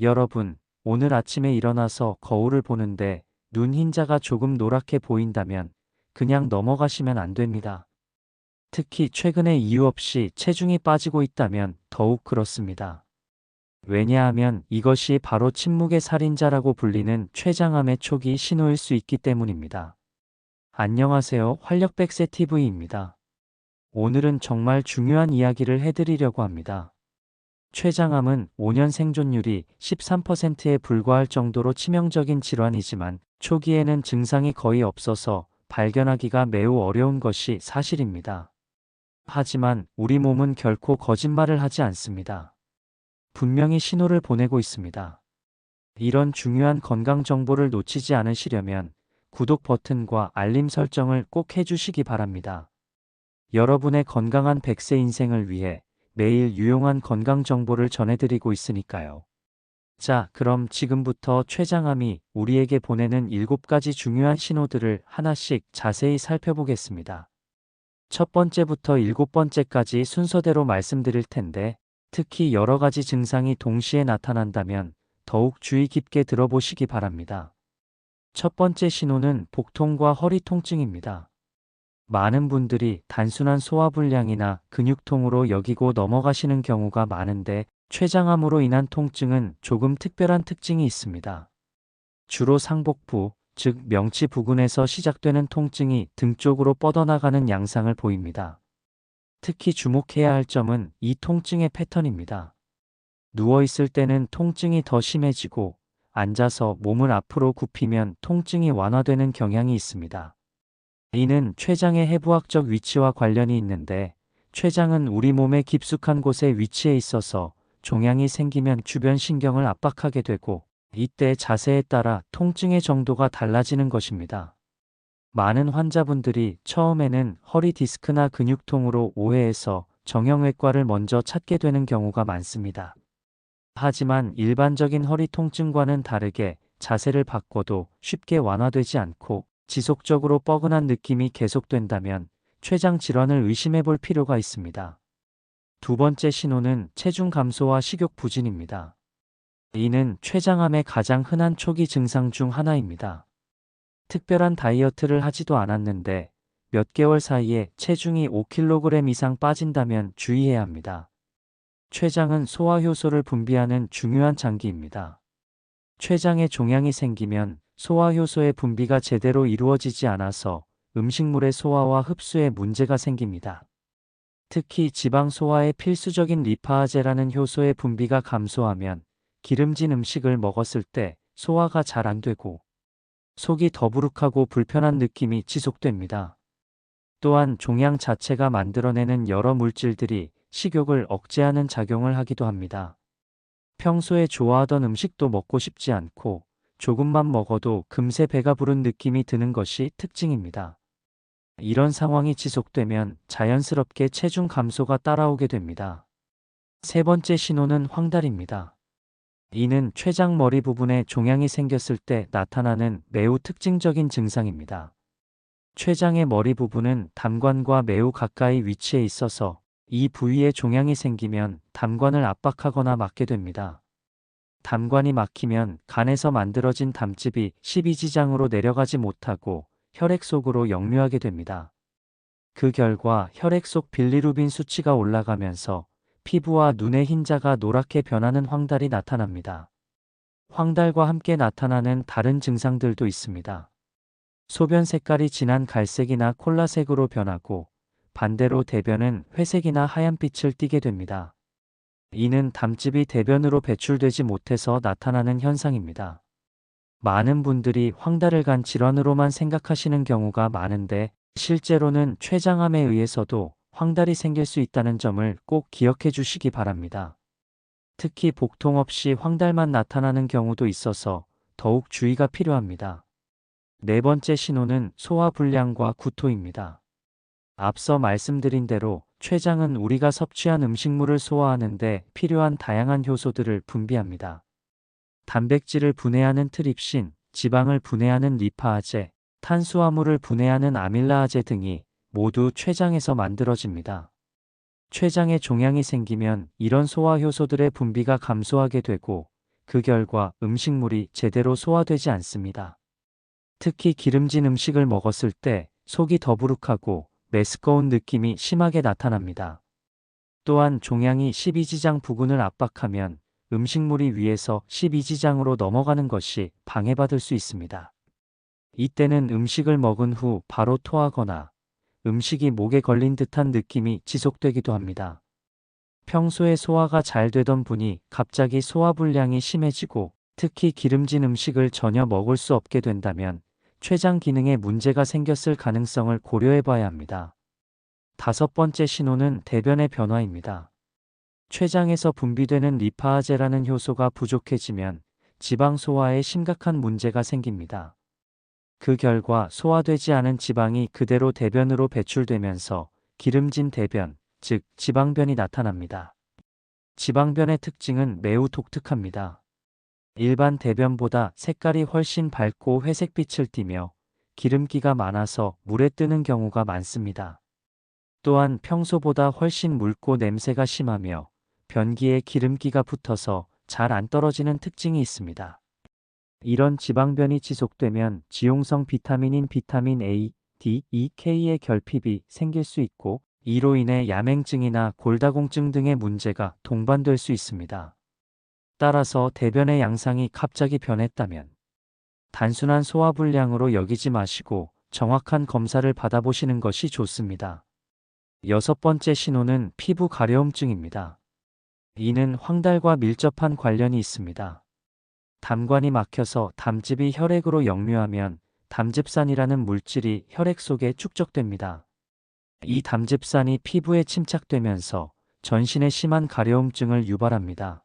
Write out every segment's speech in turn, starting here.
여러분, 오늘 아침에 일어나서 거울을 보는데 눈 흰자가 조금 노랗게 보인다면 그냥 넘어가시면 안 됩니다. 특히 최근에 이유 없이 체중이 빠지고 있다면 더욱 그렇습니다. 왜냐하면 이것이 바로 침묵의 살인자라고 불리는 췌장암의 초기 신호일 수 있기 때문입니다. 안녕하세요. 활력백세 TV입니다. 오늘은 정말 중요한 이야기를 해드리려고 합니다. 췌장암은 5년 생존율이 13%에 불과할 정도로 치명적인 질환이지만 초기에는 증상이 거의 없어서 발견하기가 매우 어려운 것이 사실입니다. 하지만 우리 몸은 결코 거짓말을 하지 않습니다. 분명히 신호를 보내고 있습니다. 이런 중요한 건강 정보를 놓치지 않으시려면 구독 버튼과 알림 설정을 꼭 해주시기 바랍니다. 여러분의 건강한 100세 인생을 위해 매일 유용한 건강 정보를 전해드리고 있으니까요. 자, 그럼 지금부터 췌장암이 우리에게 보내는 7가지 중요한 신호들을 하나씩 자세히 살펴보겠습니다. 첫 번째부터 7번째까지 순서대로 말씀드릴 텐데, 특히 여러 가지 증상이 동시에 나타난다면 더욱 주의 깊게 들어보시기 바랍니다. 첫 번째 신호는 복통과 허리 통증입니다. 많은 분들이 단순한 소화불량이나 근육통으로 여기고 넘어가시는 경우가 많은데 췌장암으로 인한 통증은 조금 특별한 특징이 있습니다. 주로 상복부, 즉 명치 부근에서 시작되는 통증이 등 쪽으로 뻗어나가는 양상을 보입니다. 특히 주목해야 할 점은 이 통증의 패턴입니다. 누워있을 때는 통증이 더 심해지고 앉아서 몸을 앞으로 굽히면 통증이 완화되는 경향이 있습니다. 이는 췌장의 해부학적 위치와 관련이 있는데 췌장은 우리 몸의 깊숙한 곳에 위치해 있어서 종양이 생기면 주변 신경을 압박하게 되고 이때 자세에 따라 통증의 정도가 달라지는 것입니다. 많은 환자분들이 처음에는 허리 디스크나 근육통으로 오해해서 정형외과를 먼저 찾게 되는 경우가 많습니다. 하지만 일반적인 허리 통증과는 다르게 자세를 바꿔도 쉽게 완화되지 않고 지속적으로 뻐근한 느낌이 계속된다면 췌장 질환을 의심해 볼 필요가 있습니다. 두 번째 신호는 체중 감소와 식욕 부진입니다. 이는 췌장암의 가장 흔한 초기 증상 중 하나입니다. 특별한 다이어트를 하지도 않았는데 몇 개월 사이에 체중이 5kg 이상 빠진다면 주의해야 합니다. 췌장은 소화효소를 분비하는 중요한 장기입니다. 췌장에 종양이 생기면 소화효소의 분비가 제대로 이루어지지 않아서 음식물의 소화와 흡수에 문제가 생깁니다. 특히 지방 소화에 필수적인 리파아제라는 효소의 분비가 감소하면 기름진 음식을 먹었을 때 소화가 잘 안 되고 속이 더부룩하고 불편한 느낌이 지속됩니다. 또한 종양 자체가 만들어내는 여러 물질들이 식욕을 억제하는 작용을 하기도 합니다. 평소에 좋아하던 음식도 먹고 싶지 않고 조금만 먹어도 금세 배가 부른 느낌이 드는 것이 특징입니다. 이런 상황이 지속되면 자연스럽게 체중 감소가 따라오게 됩니다. 세 번째 신호는 황달입니다. 이는 췌장 머리 부분에 종양이 생겼을 때 나타나는 매우 특징적인 증상입니다. 췌장의 머리 부분은 담관과 매우 가까이 위치해 있어서 이 부위에 종양이 생기면 담관을 압박하거나 막게 됩니다. 담관이 막히면 간에서 만들어진 담즙이 십이지장으로 내려가지 못하고 혈액 속으로 역류하게 됩니다. 그 결과 혈액 속 빌리루빈 수치가 올라가면서 피부와 눈의 흰자가 노랗게 변하는 황달이 나타납니다. 황달과 함께 나타나는 다른 증상들도 있습니다. 소변 색깔이 진한 갈색이나 콜라색으로 변하고 반대로 대변은 회색이나 하얀빛을 띠게 됩니다. 이는 담즙이 대변으로 배출되지 못해서 나타나는 현상입니다. 많은 분들이 황달을 간 질환으로만 생각하시는 경우가 많은데 실제로는 췌장암에 의해서도 황달이 생길 수 있다는 점을 꼭 기억해 주시기 바랍니다. 특히 복통 없이 황달만 나타나는 경우도 있어서 더욱 주의가 필요합니다. 네 번째 신호는 소화불량과 구토입니다. 앞서 말씀드린 대로 췌장은 우리가 섭취한 음식물을 소화하는데 필요한 다양한 효소들을 분비합니다. 단백질을 분해하는 트립신, 지방을 분해하는 리파아제, 탄수화물을 분해하는 아밀라아제 등이 모두 췌장에서 만들어집니다. 췌장에 종양이 생기면 이런 소화 효소들의 분비가 감소하게 되고 그 결과 음식물이 제대로 소화되지 않습니다. 특히 기름진 음식을 먹었을 때 속이 더부룩하고 메스꺼운 느낌이 심하게 나타납니다. 또한 종양이 12지장 부근을 압박하면 음식물이 위에서 12지장으로 넘어가는 것이 방해받을 수 있습니다. 이때는 음식을 먹은 후 바로 토하거나 음식이 목에 걸린 듯한 느낌이 지속되기도 합니다. 평소에 소화가 잘 되던 분이 갑자기 소화불량이 심해지고 특히 기름진 음식을 전혀 먹을 수 없게 된다면 췌장 기능에 문제가 생겼을 가능성을 고려해 봐야 합니다. 다섯 번째 신호는 대변의 변화입니다. 췌장에서 분비되는 리파아제라는 효소가 부족해지면 지방 소화에 심각한 문제가 생깁니다. 그 결과 소화되지 않은 지방이 그대로 대변으로 배출되면서 기름진 대변, 즉 지방변이 나타납니다. 지방변의 특징은 매우 독특합니다. 일반 대변보다 색깔이 훨씬 밝고 회색빛을 띠며 기름기가 많아서 물에 뜨는 경우가 많습니다. 또한 평소보다 훨씬 묽고 냄새가 심하며 변기에 기름기가 붙어서 잘 안 떨어지는 특징이 있습니다. 이런 지방변이 지속되면 지용성 비타민인 비타민 A, D, E, K의 결핍이 생길 수 있고 이로 인해 야맹증이나 골다공증 등의 문제가 동반될 수 있습니다. 따라서 대변의 양상이 갑자기 변했다면 단순한 소화불량으로 여기지 마시고 정확한 검사를 받아보시는 것이 좋습니다. 여섯 번째 신호는 피부 가려움증입니다. 이는 황달과 밀접한 관련이 있습니다. 담관이 막혀서 담즙이 혈액으로 역류하면 담즙산이라는 물질이 혈액 속에 축적됩니다. 이 담즙산이 피부에 침착되면서 전신에 심한 가려움증을 유발합니다.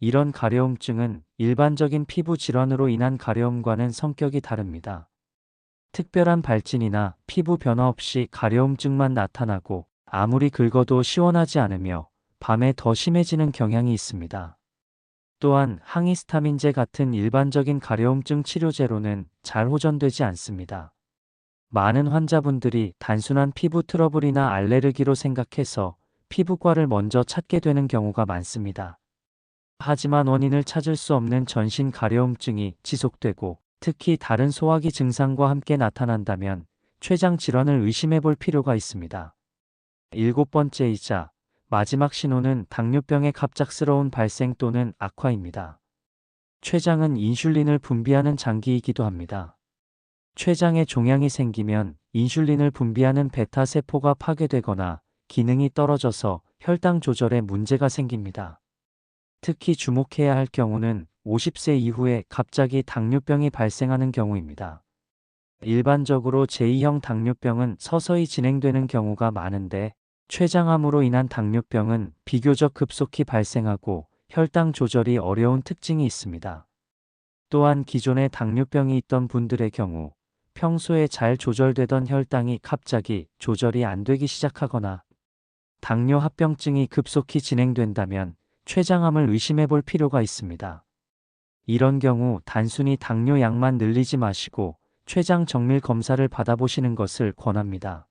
이런 가려움증은 일반적인 피부 질환으로 인한 가려움과는 성격이 다릅니다. 특별한 발진이나 피부 변화 없이 가려움증만 나타나고 아무리 긁어도 시원하지 않으며 밤에 더 심해지는 경향이 있습니다. 또한 항히스타민제 같은 일반적인 가려움증 치료제로는 잘 호전되지 않습니다. 많은 환자분들이 단순한 피부 트러블이나 알레르기로 생각해서 피부과를 먼저 찾게 되는 경우가 많습니다. 하지만 원인을 찾을 수 없는 전신 가려움증이 지속되고 특히 다른 소화기 증상과 함께 나타난다면 췌장 질환을 의심해 볼 필요가 있습니다. 일곱 번째이자 마지막 신호는 당뇨병의 갑작스러운 발생 또는 악화입니다. 췌장은 인슐린을 분비하는 장기이기도 합니다. 췌장에 종양이 생기면 인슐린을 분비하는 베타 세포가 파괴되거나 기능이 떨어져서 혈당 조절에 문제가 생깁니다. 특히 주목해야 할 경우는 50세 이후에 갑자기 당뇨병이 발생하는 경우입니다. 일반적으로 제2형 당뇨병은 서서히 진행되는 경우가 많은데 췌장암으로 인한 당뇨병은 비교적 급속히 발생하고 혈당 조절이 어려운 특징이 있습니다. 또한 기존에 당뇨병이 있던 분들의 경우 평소에 잘 조절되던 혈당이 갑자기 조절이 안 되기 시작하거나 당뇨 합병증이 급속히 진행된다면 췌장암을 의심해 볼 필요가 있습니다. 이런 경우 단순히 당뇨 약만 늘리지 마시고 췌장 정밀 검사를 받아보시는 것을 권합니다.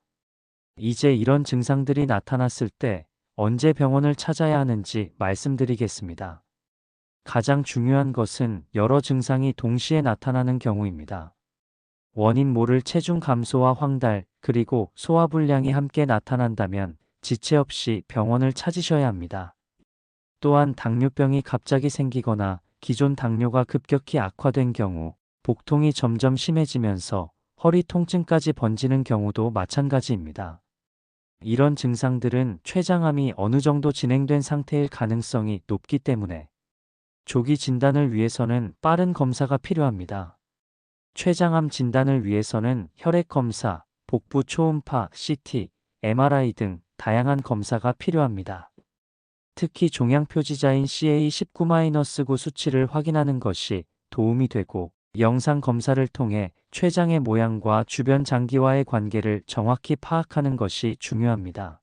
이제 이런 증상들이 나타났을 때 언제 병원을 찾아야 하는지 말씀드리겠습니다. 가장 중요한 것은 여러 증상이 동시에 나타나는 경우입니다. 원인 모를 체중 감소와 황달, 그리고 소화불량이 함께 나타난다면 지체 없이 병원을 찾으셔야 합니다. 또한 당뇨병이 갑자기 생기거나 기존 당뇨가 급격히 악화된 경우 복통이 점점 심해지면서 허리 통증까지 번지는 경우도 마찬가지입니다. 이런 증상들은 췌장암이 어느 정도 진행된 상태일 가능성이 높기 때문에 조기 진단을 위해서는 빠른 검사가 필요합니다. 췌장암 진단을 위해서는 혈액 검사, 복부 초음파, CT, MRI 등 다양한 검사가 필요합니다. 특히 종양 표지자인 CA19-9 수치를 확인하는 것이 도움이 되고 영상 검사를 통해 췌장의 모양과 주변 장기와의 관계를 정확히 파악하는 것이 중요합니다.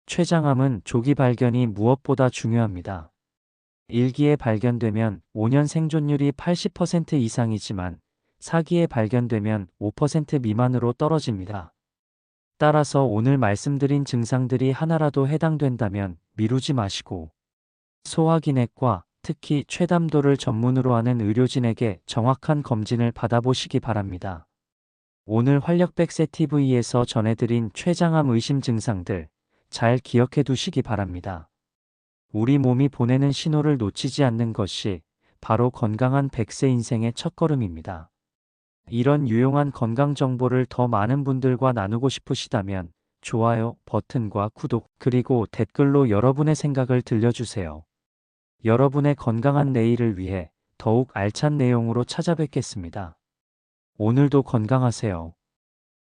췌장암은 조기 발견이 무엇보다 중요합니다. 일기에 발견되면 5년 생존율이 80% 이상이지만 4기에 발견되면 5% 미만으로 떨어집니다. 따라서 오늘 말씀드린 증상들이 하나라도 해당된다면 미루지 마시고 소화기내과 특히 췌담도를 전문으로 하는 의료진에게 정확한 검진을 받아보시기 바랍니다. 오늘 활력백세 TV에서 전해드린 췌장암 의심 증상들 잘 기억해 두시기 바랍니다. 우리 몸이 보내는 신호를 놓치지 않는 것이 바로 건강한 100세 인생의 첫걸음입니다. 이런 유용한 건강 정보를 더 많은 분들과 나누고 싶으시다면 좋아요 버튼과 구독 그리고 댓글로 여러분의 생각을 들려주세요. 여러분의 건강한 내일을 위해 더욱 알찬 내용으로 찾아뵙겠습니다. 오늘도 건강하세요.